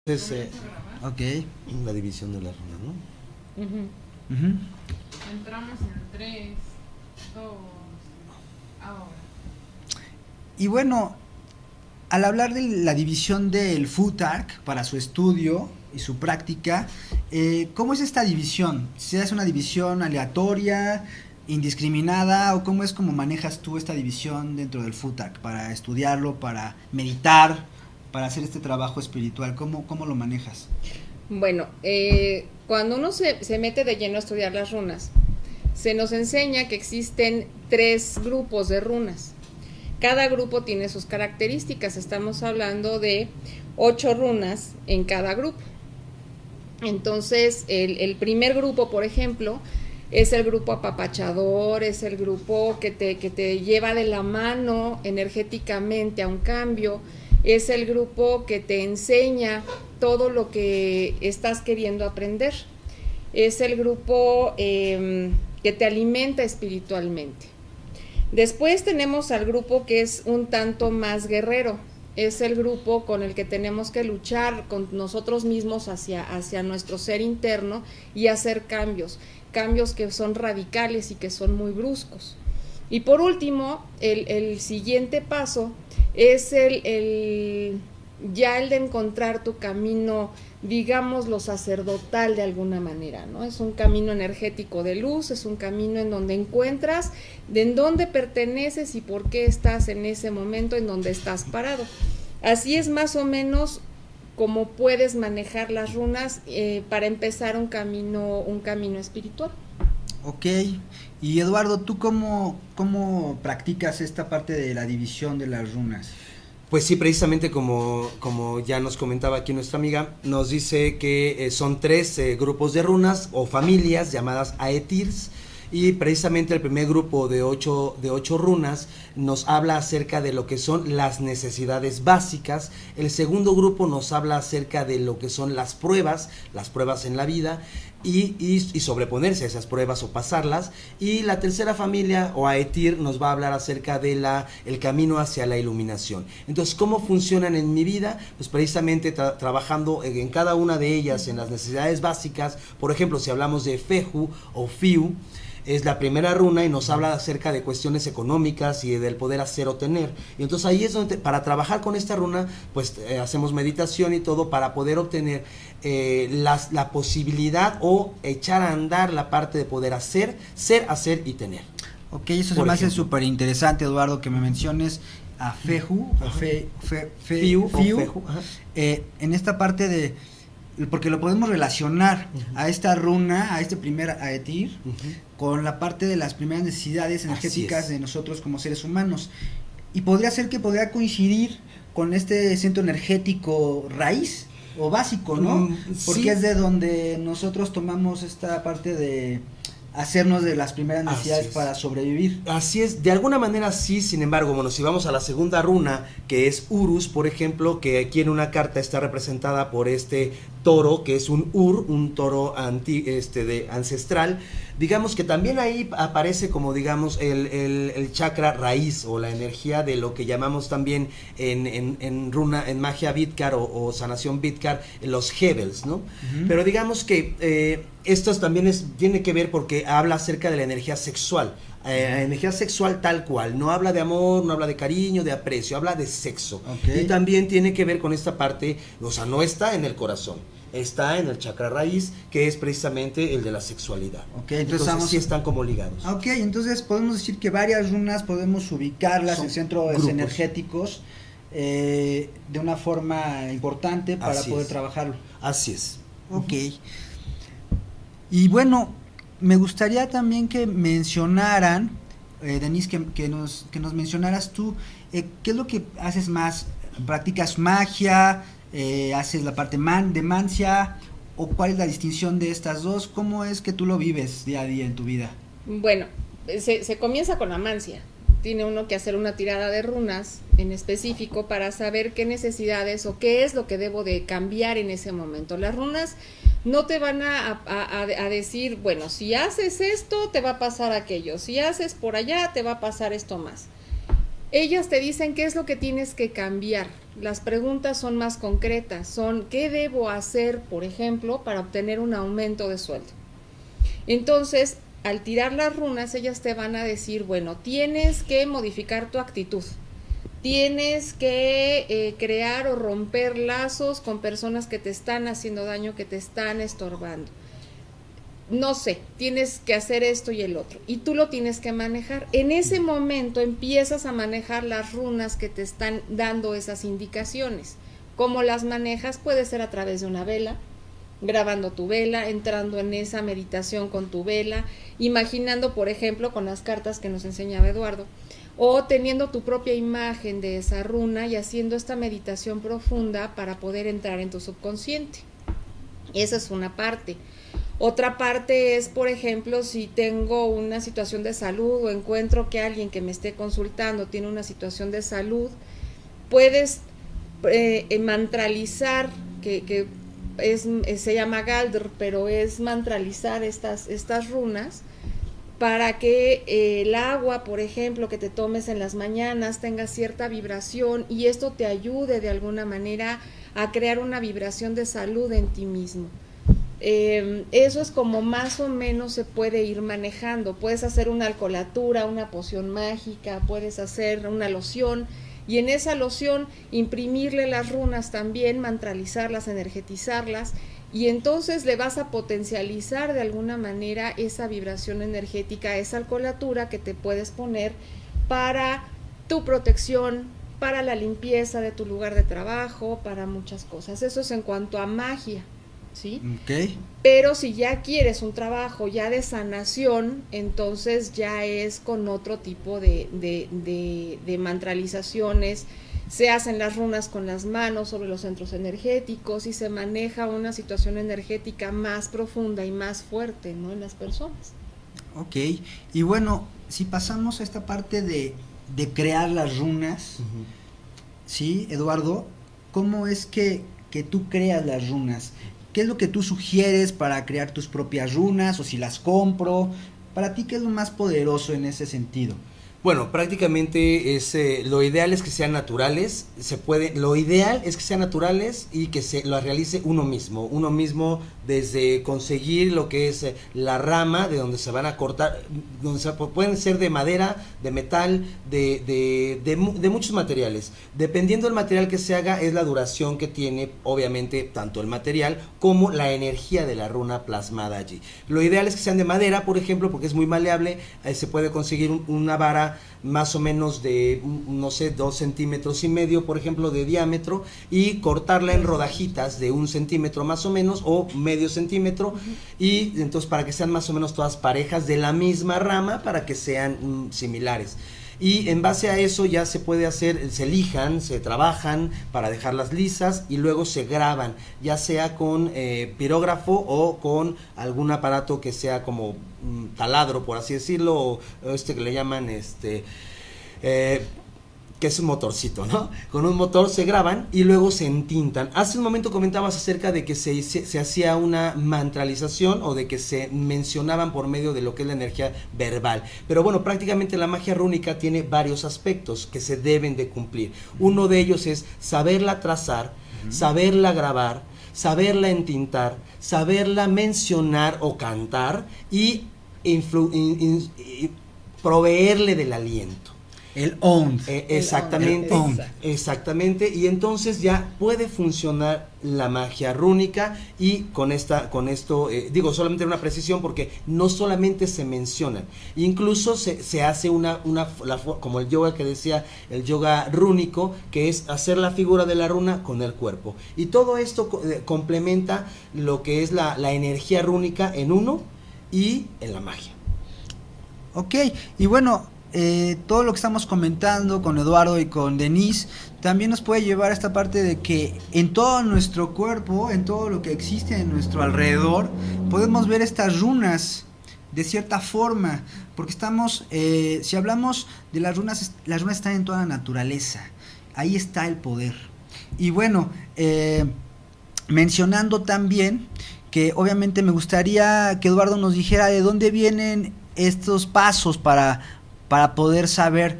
Es Ok. la división de la runa, ¿no? Ujú. Entramos en 3, 2, ahora. Y bueno, al hablar de la división del Futhark para su estudio y su práctica, ¿cómo es esta división? ¿Se hace una división aleatoria, indiscriminada, o cómo es como manejas tú esta división dentro del Futhark para estudiarlo, para meditar, para hacer este trabajo espiritual? ¿Cómo lo manejas? Bueno, cuando uno se mete de lleno a estudiar las runas, se nos enseña que existen 3 grupos de runas. Cada grupo tiene sus características. Estamos hablando de 8 runas en cada grupo. Entonces, el primer grupo, por ejemplo, es el grupo apapachador, es el grupo que te lleva de la mano energéticamente a un cambio, es el grupo que te enseña todo lo que estás queriendo aprender, es el grupo que te alimenta espiritualmente. Después tenemos al grupo que es un tanto más guerrero, es el grupo con el que tenemos que luchar con nosotros mismos hacia nuestro ser interno y hacer cambios que son radicales y que son muy bruscos. Y por último, el siguiente paso es el de encontrar tu camino, digamos, lo sacerdotal de alguna manera, ¿no? Es un camino energético de luz, es un camino en donde encuentras de en dónde perteneces y por qué estás en ese momento en donde estás parado. Así es más o menos como puedes manejar las runas para empezar un camino espiritual. Ok, y Eduardo, ¿tú cómo practicas esta parte de la división de las runas? Pues sí, precisamente como ya nos comentaba aquí nuestra amiga, nos dice que son 3 grupos de runas o familias llamadas Aetirs, y precisamente el primer grupo de 8 runas nos habla acerca de lo que son las necesidades básicas. El segundo grupo nos habla acerca de lo que son las pruebas en la vida y sobreponerse a esas pruebas o pasarlas. Y la tercera familia o Aetir nos va a hablar acerca de el camino hacia la iluminación. Entonces, ¿cómo funcionan en mi vida? Pues precisamente trabajando en cada una de ellas, en las necesidades básicas. Por ejemplo, si hablamos de Fehu o Fiu, es la primera runa y nos habla acerca de cuestiones económicas y del poder hacer o tener. Y entonces ahí es donde, para trabajar con esta runa, pues hacemos meditación y todo para poder obtener la posibilidad o echar a andar la parte de poder hacer, ser, hacer y tener. Ok, eso se me hace súper interesante, Eduardo, que me menciones a Fehu, o Fiu, en esta parte de, porque lo podemos relacionar a esta runa, a este primer Aetir, con la parte de las primeras necesidades energéticas de nosotros como seres humanos. Y podría ser que podría coincidir con este centro energético raíz o básico, ¿no? Porque sí, es de donde nosotros tomamos esta parte de hacernos de las primeras necesidades para sobrevivir. Así es, de alguna manera sí. Sin embargo, bueno, si vamos a la segunda runa, que es Urus, por ejemplo, que aquí en una carta está representada por este toro, que es un toro ancestral. Digamos que también ahí aparece como, digamos, el chakra raíz o la energía de lo que llamamos también en runa, en magia Vidkar o sanación Vidkar, los Hebels, ¿no? Pero digamos que esto también tiene que ver porque habla acerca de la energía sexual. Energía sexual tal cual, no habla de amor, no habla de cariño, de aprecio, habla de sexo. Y también tiene que ver con esta parte, o sea, no está en el corazón, está en el chakra raíz, que es precisamente el de la sexualidad. Entonces sí están como ligados. Ok, entonces podemos decir que varias runas podemos ubicarlas en centros grupos energéticos de una forma importante para poder trabajarlo. Así es. Ok. Y bueno, me gustaría también que mencionaran, Denise, que nos mencionaras tú, ¿qué es lo que haces más? ¿Practicas magia? ¿Haces la parte de mancia? ¿O cuál es la distinción de estas dos? ¿Cómo es que tú lo vives día a día en tu vida? Bueno, se comienza con la mancia. Tiene uno que hacer una tirada de runas en específico para saber qué necesidades o qué es lo que debo de cambiar en ese momento. Las runas no te van a decir, bueno, si haces esto te va a pasar aquello, si haces por allá te va a pasar esto más. Ellas te dicen qué es lo que tienes que cambiar. Las preguntas son más concretas, son ¿qué debo hacer, por ejemplo, para obtener un aumento de sueldo? Entonces, al tirar las runas, ellas te van a decir, bueno, tienes que modificar tu actitud, tienes que crear o romper lazos con personas que te están haciendo daño, que te están estorbando. No sé, tienes que hacer esto y el otro, y tú lo tienes que manejar. En ese momento empiezas a manejar las runas que te están dando esas indicaciones. ¿Cómo las manejas? Puede ser a través de una vela, grabando tu vela, entrando en esa meditación con tu vela, imaginando, por ejemplo, con las cartas que nos enseñaba Eduardo, o teniendo tu propia imagen de esa runa y haciendo esta meditación profunda para poder entrar en tu subconsciente. Esa es una parte. Otra parte es, por ejemplo, si tengo una situación de salud o encuentro que alguien que me esté consultando tiene una situación de salud, puedes mantralizar, que se llama Galdr, pero es mantralizar estas runas para que el agua, por ejemplo, que te tomes en las mañanas tenga cierta vibración y esto te ayude de alguna manera a crear una vibración de salud en ti mismo. Eso es como más o menos se puede ir manejando. Puedes hacer una alcolatura, una poción mágica, puedes hacer una loción y en esa loción imprimirle las runas también, mantralizarlas, energetizarlas y entonces le vas a potencializar de alguna manera esa vibración energética, esa alcolatura que te puedes poner para tu protección, para la limpieza de tu lugar de trabajo, para muchas cosas. Eso es en cuanto a magia. ¿Sí? Okay. Pero si ya quieres un trabajo ya de sanación, entonces ya es con otro tipo de mantralizaciones, se hacen las runas con las manos sobre los centros energéticos y se maneja una situación energética más profunda y más fuerte, ¿no?, en las personas. Ok, y bueno, si pasamos a esta parte de crear las runas, ¿sí, Eduardo? ¿Cómo es que tú creas las runas? ¿Qué es lo que tú sugieres para crear tus propias runas o si las compro? Para ti, ¿qué es lo más poderoso en ese sentido? Bueno, prácticamente lo ideal es que sean naturales, lo ideal es que sean naturales y que se lo realice uno mismo desde conseguir lo que es la rama de donde se van a cortar, pueden ser de madera, de metal, de muchos materiales. Dependiendo del material que se haga es la duración que tiene, obviamente, tanto el material como la energía de la runa plasmada allí. Lo ideal es que sean de madera, por ejemplo, porque es muy maleable, se puede conseguir una vara más o menos de, no sé, 2,5 centímetros, por ejemplo, de diámetro, y cortarla en rodajitas de 1 centímetro más o menos, o medio centímetro, y entonces para que sean más o menos todas parejas de la misma rama, para que sean similares. Y en base a eso ya se puede hacer, se lijan, se trabajan para dejarlas lisas y luego se graban, ya sea con pirógrafo o con algún aparato que sea como taladro, por así decirlo, o que le llaman que es un motorcito, ¿no? Con un motor se graban y luego se entintan. Hace un momento comentabas acerca de que se hacía una mantralización o de que se mencionaban por medio de lo que es la energía verbal. Pero bueno, prácticamente la magia rúnica tiene varios aspectos que se deben de cumplir. Uno de ellos es saberla trazar, saberla grabar, saberla entintar, saberla mencionar o cantar y proveerle del aliento. El OND. Exactamente, exactamente, y entonces ya puede funcionar la magia rúnica y con esto, digo solamente una precisión porque no solamente se mencionan, incluso se hace como el yoga que decía, el yoga rúnico, que es hacer la figura de la runa con el cuerpo, y todo esto complementa lo que es la energía rúnica en uno y en la magia. Ok, y bueno, todo lo que estamos comentando con Eduardo y con Denise también nos puede llevar a esta parte de que en todo nuestro cuerpo, en todo lo que existe en nuestro alrededor, podemos ver estas runas de cierta forma, porque si hablamos de las runas están en toda la naturaleza, ahí está el poder. Y bueno, mencionando también que obviamente me gustaría que Eduardo nos dijera de dónde vienen estos pasos para poder saber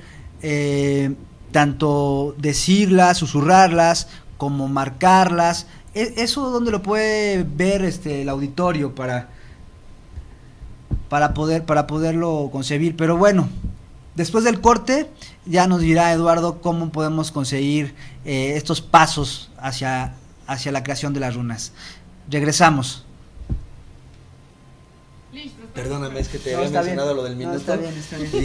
tanto decirlas, susurrarlas, como marcarlas. Eso donde lo puede ver el auditorio para poderlo concebir. Pero bueno, después del corte ya nos dirá Eduardo cómo podemos conseguir estos pasos hacia la creación de las runas. Regresamos. Listo. Perdóname, es que te había está mencionado bien. lo del No, minuto. está bien. Y dije,